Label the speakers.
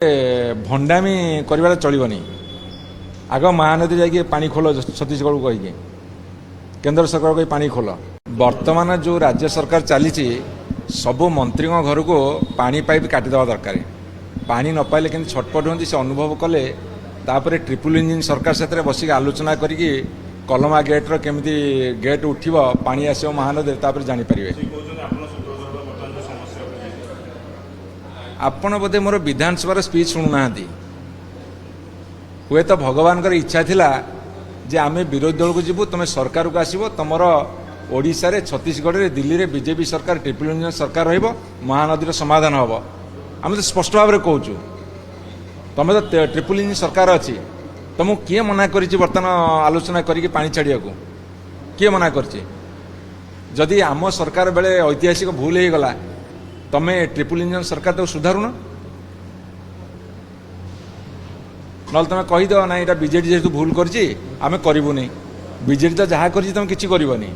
Speaker 1: भंडामी कर चलनी आग महानदी जाकि पानी खोल छत्तीसगढ़ को कहीकि केंद्र सरकार को पानी खोल वर्तमान जो राज्य सरकार चली सबू मंत्री घर को पानी पाइप काटिदेवा दरकार पानी न पाइले के छटपट होती से अनुभव कले तापर ट्रिपल इंजिन सरकार से बसिक आलोचना करी कलमा गेट्र केमी गेट उठ पानी आसो महानदी तापर जानीपर आपण बोधे मोर विधानसभा स्पीच शुणुना हुए तो भगवान इच्छा थिला जे आमे विरोधी दल को जीवु तुम सरकार को आसब तुमर ओडिशा रे छत्तीसगढ़ रे दिल्ली रे बीजेपी सरकार ट्रिपल इंजिन सरकार रहिबो महानदी समाधान हम आम तो स्पष्ट भाव में कहूँ तुम तो ट्रिपल इंजिन सरकार अच्छी तुमको किए मना कर बर्तमान आलोचना करी पानी छाड़िया को किए मना करदी आम सरकार बेले ऐतिहासिक भूल हो गला तमें ट्रिपल इंजिन सरकार तो सुधारुन ना तुम कहीद ना यहाँ बीजेडी जेहतु भूल करमें करूनी बीजेडी तो जहाँ कर तुम किसी करनी